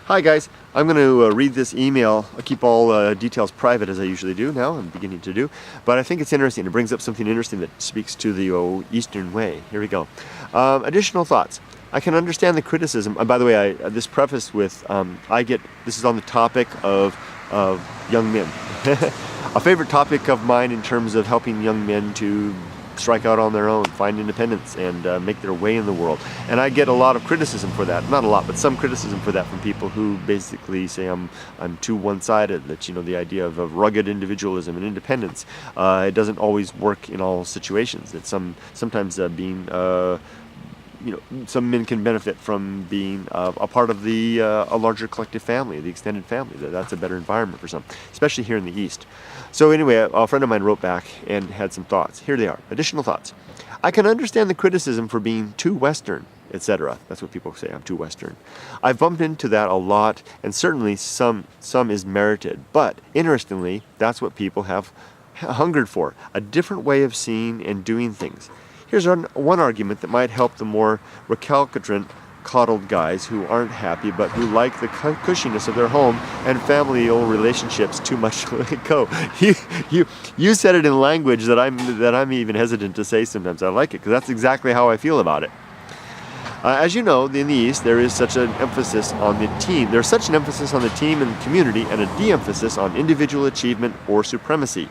Hi guys, I'm going to read this email. I keep all details private as I usually do now, I'm beginning to do, but I think it's interesting. It brings up something interesting that speaks to the Eastern way. Here we go. Additional thoughts. I can understand the criticism. By the way, this preface with, this is on the topic of young men. A favorite topic of mine in terms of helping young men to strike out on their own, find independence, and make their way in the world. And I get a lot of criticism for that. Not a lot, but some criticism for that from people who basically say I'm too one-sided, that, the idea of rugged individualism and independence, it doesn't always work in all situations. That sometimes being some men can benefit from being a part of a larger collective family, the extended family. That's a better environment for some, especially here in the East. So anyway, a friend of mine wrote back and had some thoughts. Here they are. Additional thoughts. I can understand the criticism for being too Western, etc. That's what people say, I'm too Western. I've bumped into that a lot, and certainly some is merited. But interestingly, that's what people have hungered for, a different way of seeing and doing things. Here's one argument that might help the more recalcitrant, coddled guys who aren't happy but who like the cushiness of their home and familial relationships too much to let go. You said it in language that I'm even hesitant to say sometimes. I like it because that's exactly how I feel about it. As you know, in the East, there is such an emphasis on the team. There's such an emphasis on the team and the community and a de-emphasis on individual achievement or supremacy.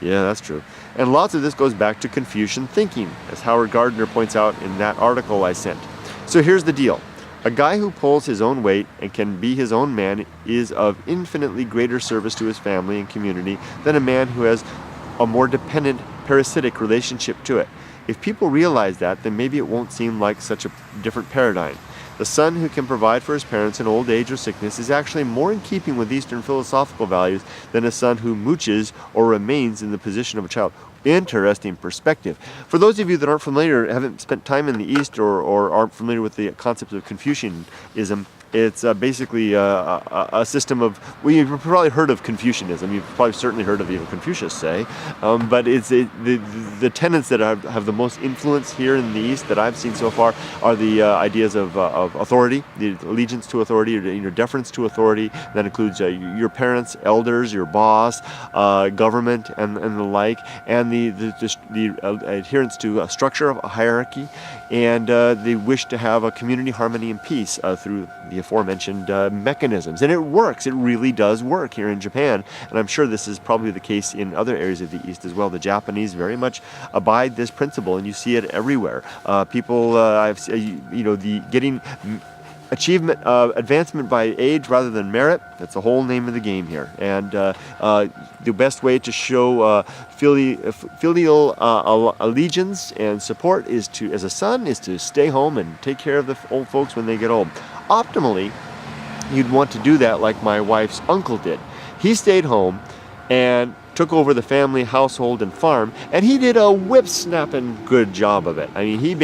Yeah, that's true. And lots of this goes back to Confucian thinking, as Howard Gardner points out in that article I sent. So here's the deal. A guy who pulls his own weight and can be his own man is of infinitely greater service to his family and community than a man who has a more dependent, parasitic relationship to it. If people realize that, then maybe it won't seem like such a different paradigm. The son who can provide for his parents in old age or sickness is actually more in keeping with Eastern philosophical values than a son who mooches or remains in the position of a child. Interesting perspective. For those of you that aren't familiar, haven't spent time in the East, or aren't familiar with the concept of Confucianism, it's basically a system of, well, you've probably heard of Confucianism, you've probably certainly heard of even Confucius say, but it's the tenets that have the most influence here in the East that I've seen so far are the ideas of authority, the allegiance to authority, your deference to authority. That includes your parents, elders, your boss, government, and the like, and the adherence to a structure of a hierarchy, and the wish to have a community harmony and peace through the aforementioned mechanisms. And it works. It really does work here in Japan, and I'm sure this is probably the case in other areas of the East as well. The Japanese very much abide this principle, and you see it everywhere. People, the getting achievement, advancement by age rather than merit, that's the whole name of the game here. And the best way to show filial allegiance and support as a son is to stay home and take care of the old folks when they get old. Optimally, you'd want to do that like my wife's uncle did. He stayed home and took over the family household and farm, and he did a whip-snapping good job of it. I mean, he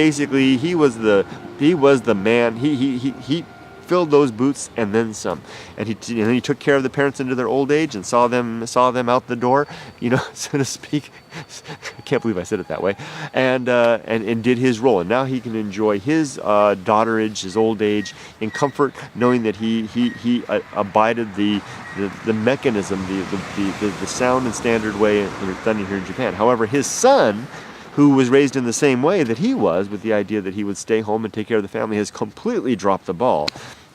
was the man. He filled those boots and then some, and he took care of the parents into their old age and saw them out the door, so to speak. I can't believe I said it that way, and did his role, and now he can enjoy his daughterage, his old age, in comfort, knowing that he abided the mechanism, the sound and standard way done here in Japan. However, his son, who was raised in the same way that he was, with the idea that he would stay home and take care of the family, has completely dropped the ball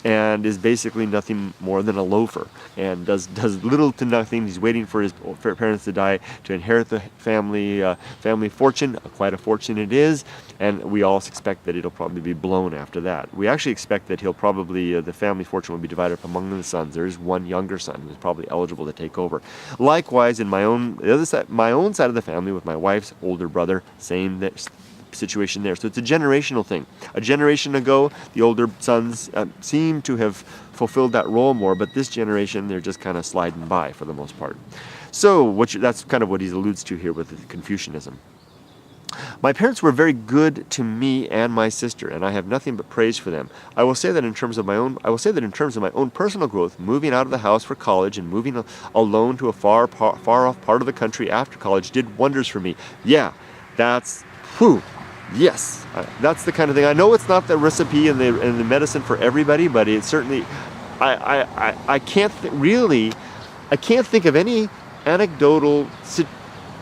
and is basically nothing more than a loafer and does little to nothing. He's waiting for his parents to die to inherit the family fortune. Quite a fortune it is, and we all expect that it'll probably be blown after that. We actually expect that he'll probably, the family fortune will be divided up among the sons. There is one younger son who's probably eligible to take over. Likewise, in my own side of the family, with my wife's older brother, same situation there. So it's a generational thing. A generation ago, the older sons seem to have fulfilled that role more, but this generation, they're just kind of sliding by for the most part. So that's kind of what he alludes to here with Confucianism. My parents were very good to me and my sister, and I have nothing but praise for them. I will say that in terms of my own personal growth, moving out of the house for college and moving alone to a far off part of the country after college did wonders for me. Yeah, that's yes, that's the kind of thing. I know it's not the recipe and the medicine for everybody, but it certainly I can't really, I can't think of any anecdotal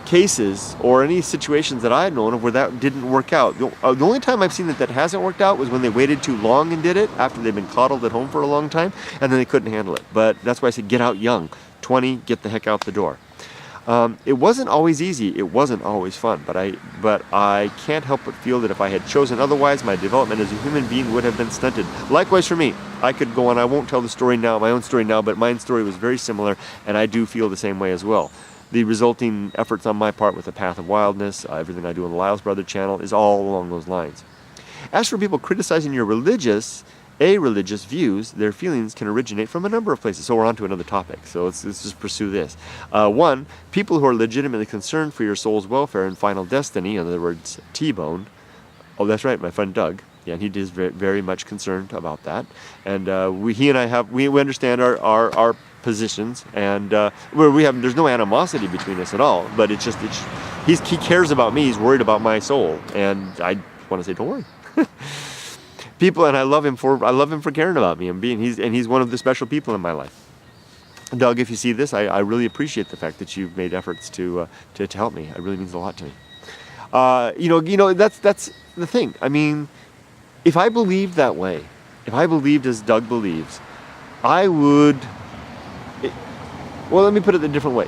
cases or any situations that I've known of where that didn't work out. The only time I've seen that hasn't worked out was when they waited too long and did it after they've been coddled at home for a long time, and then they couldn't handle it. But that's why I say get out young. 20, get the heck out the door. It wasn't always easy. It wasn't always fun. But I can't help but feel that if I had chosen otherwise, my development as a human being would have been stunted. Likewise for me. I could go on. I won't tell the story now, my own story now, but my story was very similar, and I do feel the same way as well. The resulting efforts on my part with the Path of Wildness, everything I do on the LylesBrother channel, is all along those lines. As for people criticizing your religious views, their feelings can originate from a number of places. So we're on to another topic. So let's just pursue this. One, people who are legitimately concerned for your soul's welfare and final destiny, in other words, T-Bone. Oh, that's right, my friend Doug. Yeah, and he is very, very much concerned about that. And he and I we understand our positions, and there's no animosity between us at all. But he cares about me. He's worried about my soul, and I want to say, don't worry. People, and I love him for caring about me and he's one of the special people in my life. Doug, if you see this, I really appreciate the fact that you've made efforts to help me. It really means a lot to me. That's the thing. I mean, if I believed that way, if I believed as Doug believes, I would. Well, let me put it a different way.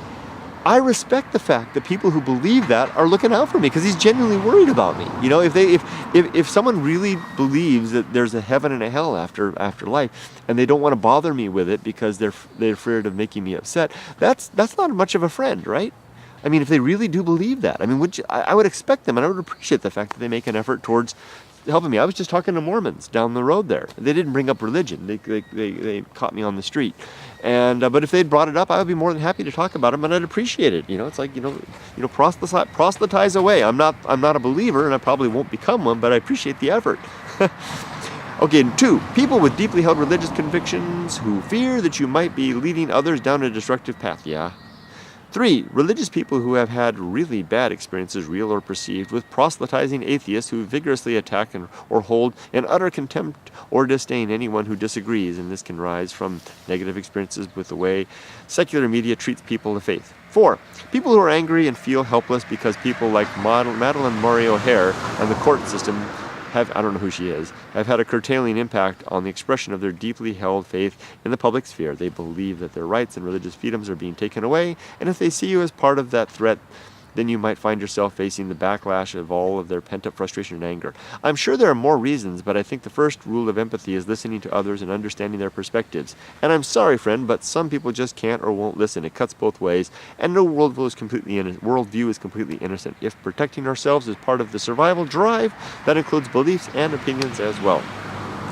I respect the fact that people who believe that are looking out for me because he's genuinely worried about me. You know, if someone really believes that there's a heaven and a hell after life, and they don't want to bother me with it because they're afraid of making me upset, that's not much of a friend, right? I mean, if they really do believe that, I mean, I would expect them, and I would appreciate the fact that they make an effort towards helping me. I was just talking to Mormons down the road there. They didn't bring up religion. They caught me on the street. And but if they'd brought it up, I would be more than happy to talk about it, and I'd appreciate it. You know, it's like proselytize away. I'm not a believer, and I probably won't become one, but I appreciate the effort. Okay, 2, people with deeply held religious convictions who fear that you might be leading others down a destructive path. Yeah. 3, religious people who have had really bad experiences, real or perceived, with proselytizing atheists who vigorously attack or hold in utter contempt or disdain anyone who disagrees, and this can rise from negative experiences with the way secular media treats people of faith. 4, people who are angry and feel helpless because people like Madeline Murray O'Hare and the court system I don't know who she is, have had a curtailing impact on the expression of their deeply held faith in the public sphere. They believe that their rights and religious freedoms are being taken away, and if they see you as part of that threat, then you might find yourself facing the backlash of all of their pent-up frustration and anger. I'm sure there are more reasons, but I think the first rule of empathy is listening to others and understanding their perspectives. And I'm sorry, friend, but some people just can't or won't listen. It cuts both ways, and no worldview is completely innocent. If protecting ourselves is part of the survival drive, that includes beliefs and opinions as well.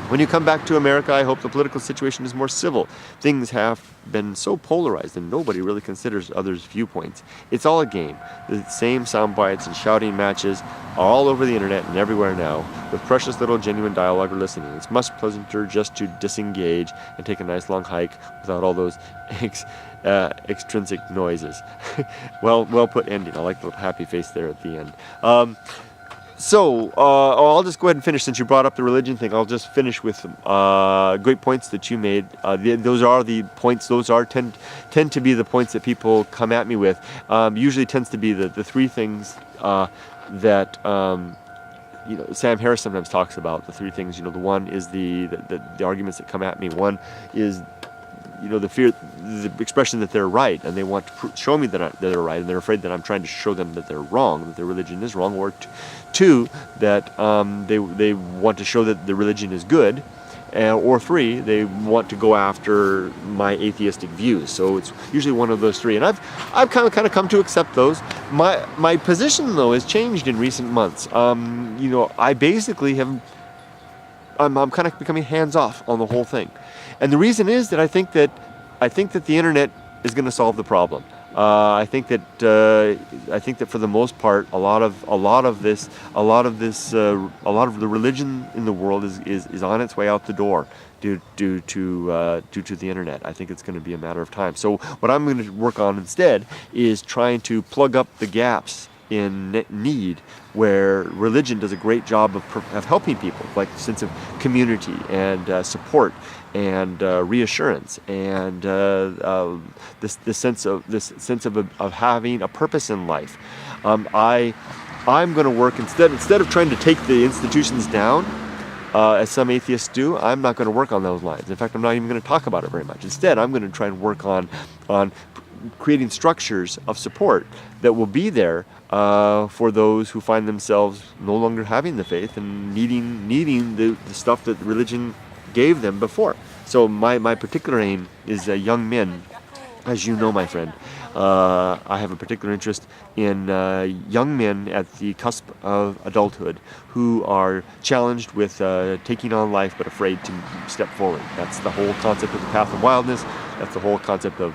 When you come back to America, I hope the political situation is more civil. Things have been so polarized and nobody really considers others' viewpoints. It's all a game. The same sound bites and shouting matches are all over the internet and everywhere now, with precious little genuine dialogue or listening. It's much pleasanter just to disengage and take a nice long hike without all those extrinsic noises. well put ending. I like the happy face there at the end. So, I'll just go ahead and finish since you brought up the religion thing. I'll just finish with great points that you made. Those are the points. Those tend to be the points that people come at me with. Usually tends to be the 3 things that Sam Harris sometimes talks about. The 3 things. The one is the arguments that come at me. One is the expression that they're right, and they want to show me that they're right, and they're afraid that I'm trying to show them that they're wrong, that their religion is wrong. Or 2, that they want to show that the religion is good, or 3, they want to go after my atheistic views. So it's usually one of those 3, and I've kind of come to accept those. My position though has changed in recent months. I basically I'm kind of becoming hands off on the whole thing. And the reason is that I think that the internet is going to solve the problem. I think that for the most part, a lot of the religion in the world is on its way out the door due to the internet. I think it's going to be a matter of time. So what I'm going to work on instead is trying to plug up the gaps in need, where religion does a great job of helping people, like a sense of community and support and reassurance and this sense of having a purpose in life. I'm going to work instead of trying to take the institutions down, as some atheists do. I'm not going to work on those lines. In fact, I'm not even going to talk about it very much. Instead, I'm going to try and work on creating structures of support that will be there for those who find themselves no longer having the faith and needing the stuff that religion gave them before. So my particular aim is young men. As you know, my friend, I have a particular interest in young men at the cusp of adulthood who are challenged with taking on life but afraid to step forward. That's the whole concept of the Path of Wildness. That's the whole concept of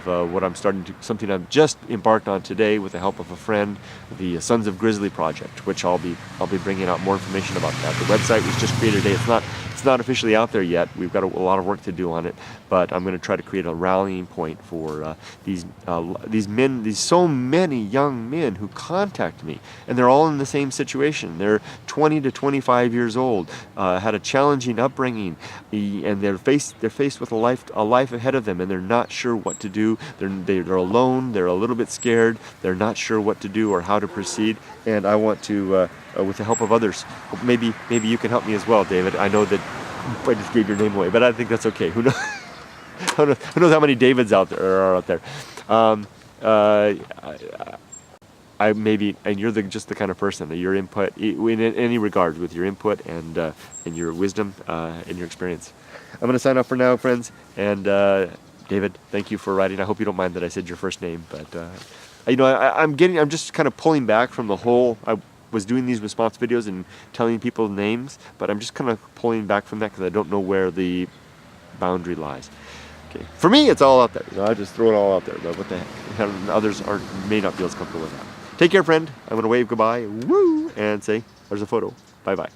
something I've just embarked on today with the help of a friend, the Sons of Grizzly project, which I'll be bringing out more information about that. The website was just created today. It's not officially out there yet. We've got a lot of work to do on it, but I'm going to try to create a rallying point for these men, these so many young men who contact me, and they're all in the same situation. They're 20 to 25 years old, had a challenging upbringing, and they're faced with a life ahead of them, and they're not sure what to do. They're alone. They're a little bit scared. They're not sure what to do or how to proceed. And I want to, with the help of others, maybe you can help me as well, David. I know that I just gave your name away, but I think that's okay. Who knows? Who knows how many Davids are out there? I maybe, and you're just the kind of person that your input, in any regard, with your input and your wisdom and your experience. I'm going to sign off for now, friends. And David, thank you for writing. I hope you don't mind that I said your first name, but I'm just kind of pulling back from the whole. I was doing these response videos and telling people names, but I'm just kind of pulling back from that because I don't know where the boundary lies. Okay, for me, it's all out there. I just throw it all out there. But what the heck? Others may not feel as comfortable with that. Take care, friend. I'm going to wave goodbye, woo, and say, there's a photo. Bye-bye.